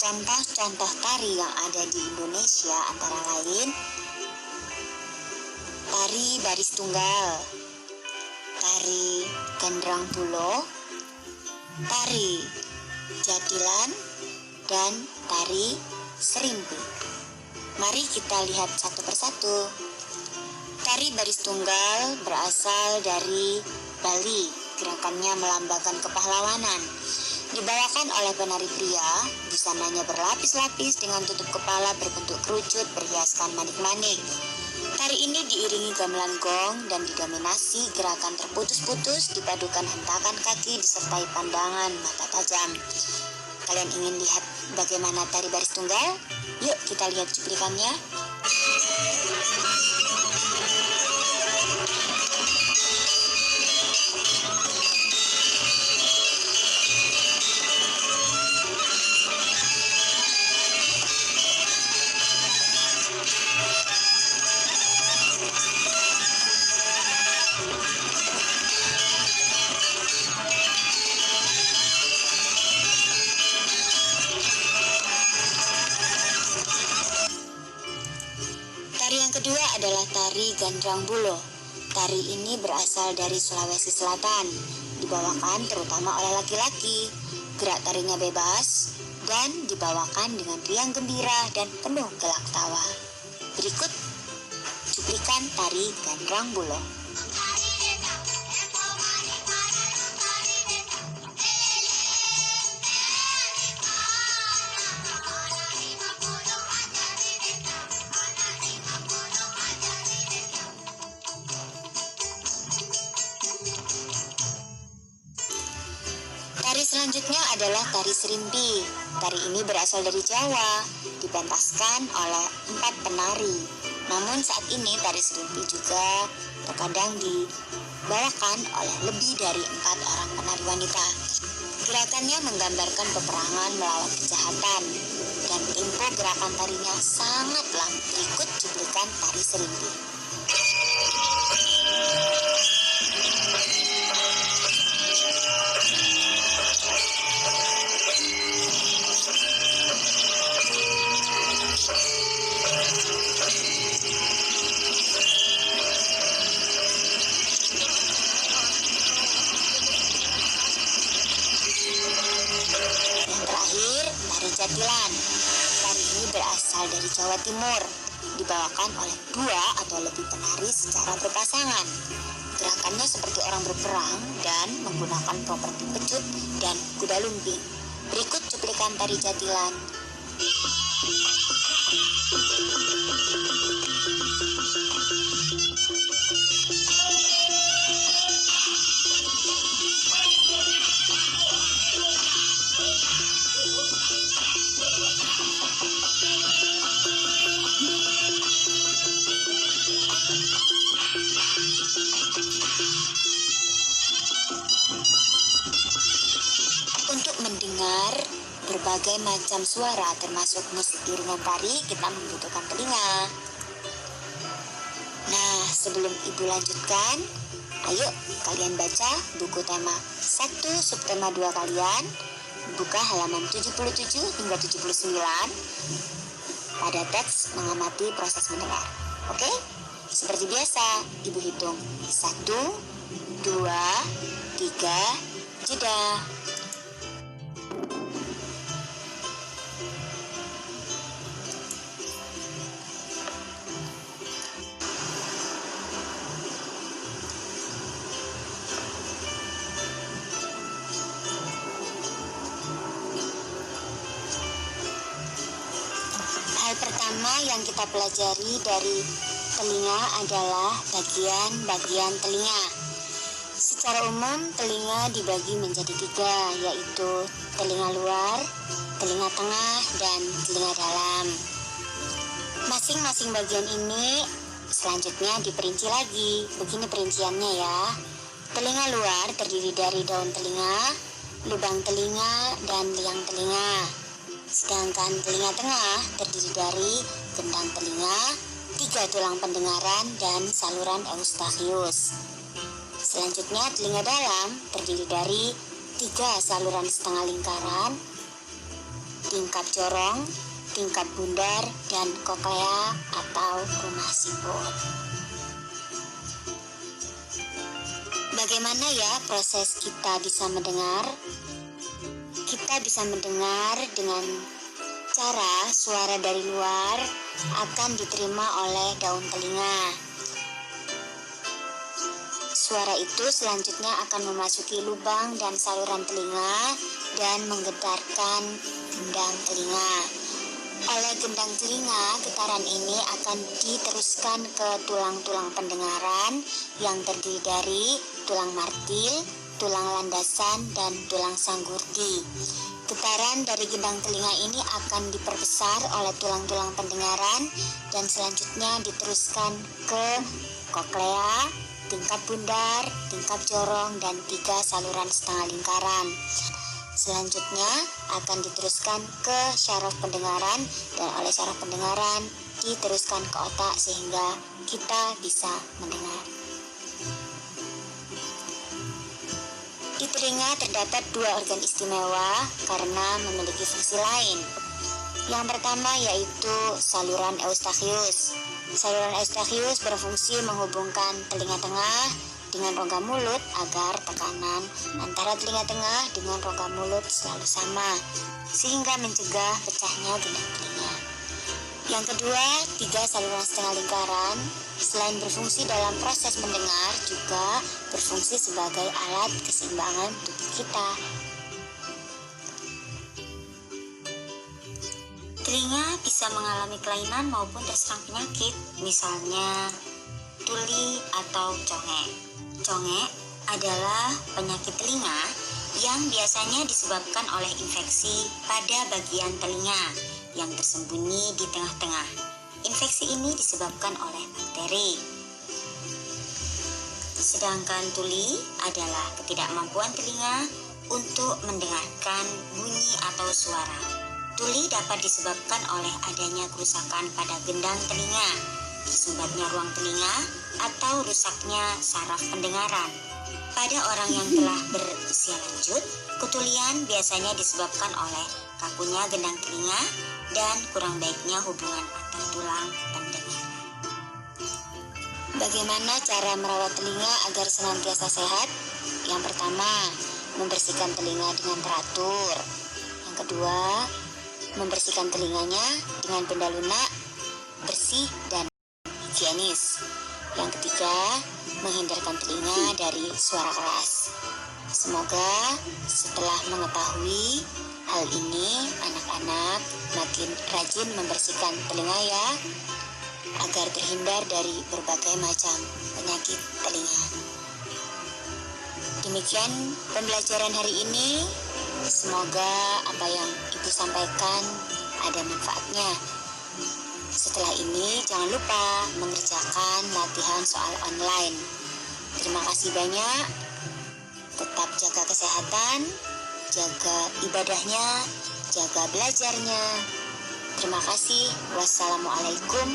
Contoh-contoh tari yang ada di Indonesia antara lain tari baris tunggal, tari gandrang bulo, tari jatilan, dan tari serimpi. Mari kita lihat satu persatu. Tari baris tunggal berasal dari Bali. Gerakannya melambangkan kepahlawanan. Dibawakan oleh penari pria, busananya berlapis-lapis dengan tutup kepala berbentuk kerucut berhiaskan manik-manik. Tari ini diiringi gamelan gong dan didominasi gerakan terputus-putus dipadukan hentakan kaki disertai pandangan mata tajam. Kalian ingin lihat bagaimana tari baris tunggal? Yuk kita lihat cuplikannya. Tari yang kedua adalah tari gandrang bulo. Tari ini berasal dari Sulawesi Selatan, dibawakan terutama oleh laki-laki. Gerak tarinya bebas dan dibawakan dengan riang gembira dan penuh gelak tawa. Berikut cuplikan tari gandrang bulo. Tari selanjutnya adalah tari serimpi. Tari ini berasal dari Jawa, dipentaskan oleh 4 penari. Namun saat ini tari serimpi juga terkadang dibawakan oleh lebih dari 4 orang penari wanita. Gerakannya menggambarkan peperangan melawan kejahatan dan tempo gerakan tarinya sangat lambat. Berikut cuplikan tari serimpi. Tari jatilan. Tari ini berasal dari Jawa Timur, dibawakan oleh 2 atau lebih penari secara berpasangan. Gerakannya seperti orang berperang dan menggunakan properti pecut dan kuda lumping. Berikut cuplikan tari jatilan. Untuk mendengar berbagai macam suara termasuk musik iringan tari, kita membutuhkan telinga. Nah, sebelum Ibu lanjutkan, ayo kalian baca buku tema 1 subtema 2 kalian. Buka halaman 77 hingga 79 pada teks mengamati proses mendengar. Oke? Seperti biasa, Ibu hitung 1, 2, 3, jeda. Hal pertama yang kita pelajari dari telinga adalah bagian-bagian telinga. Secara umum, telinga dibagi menjadi 3, yaitu telinga luar, telinga tengah, dan telinga dalam. Masing-masing bagian ini selanjutnya diperinci lagi. Begini perinciannya ya. Telinga luar terdiri dari daun telinga, lubang telinga, dan liang telinga. Sedangkan telinga tengah terdiri dari gendang telinga, 3 tulang pendengaran, dan saluran eustachius. Selanjutnya telinga dalam terdiri dari 3 saluran setengah lingkaran, 3 tingkap jorong, tingkap bundar, dan koklea atau rumah siput. Bagaimana ya proses kita bisa mendengar? Kita bisa mendengar dengan cara suara dari luar akan diterima oleh daun telinga. Suara itu selanjutnya akan memasuki lubang dan saluran telinga dan menggetarkan gendang telinga. Oleh gendang telinga, getaran ini akan diteruskan ke tulang-tulang pendengaran yang terdiri dari tulang martil, tulang landasan, dan tulang sanggurdi. Getaran dari gendang telinga ini akan diperbesar oleh tulang-tulang pendengaran dan selanjutnya diteruskan ke koklea, tingkap bundar, tingkap jorong, dan 3 saluran setengah lingkaran. Selanjutnya akan diteruskan ke syaraf pendengaran dan oleh syaraf pendengaran diteruskan ke otak sehingga kita bisa mendengar. Di telinga terdapat 2 organ istimewa karena memiliki fungsi lain. Yang pertama yaitu saluran eustachius. Saluran eustachius berfungsi menghubungkan telinga tengah dengan rongga mulut agar tekanan antara telinga tengah dengan rongga mulut selalu sama, sehingga mencegah pecahnya gendang telinga. Yang kedua, 3 saluran setengah lingkaran selain berfungsi dalam proses mendengar juga berfungsi sebagai alat keseimbangan tubuh kita. Telinga bisa mengalami kelainan maupun terserang penyakit, misalnya tuli atau congek. Congek adalah penyakit telinga yang biasanya disebabkan oleh infeksi pada bagian telinga yang tersembunyi di tengah-tengah. Infeksi ini disebabkan oleh bakteri. Sedangkan tuli adalah ketidakmampuan telinga untuk mendengarkan bunyi atau suara. Tuli dapat disebabkan oleh adanya kerusakan pada gendang telinga, tersumbatnya ruang telinga, atau rusaknya saraf pendengaran. Pada orang yang telah berusia lanjut, ketulian biasanya disebabkan oleh kakunya gendang telinga dan kurang baiknya hubungan antar tulang pendengaran. Bagaimana cara merawat telinga agar senantiasa sehat? Yang pertama, membersihkan telinga dengan teratur. Yang kedua, membersihkan telinganya dengan benda lunak, bersih, dan higienis. Yang ketiga, menghindarkan telinga dari suara keras. Semoga setelah mengetahui hal ini, anak-anak makin rajin membersihkan telinga ya, agar terhindar dari berbagai macam penyakit telinga. Demikian pembelajaran hari ini. Semoga apa yang Ibu sampaikan ada manfaatnya. Setelah ini jangan lupa mengerjakan latihan soal online. Terima kasih banyak. Tetap jaga kesehatan, jaga ibadahnya, jaga belajarnya. Terima kasih. Wassalamualaikum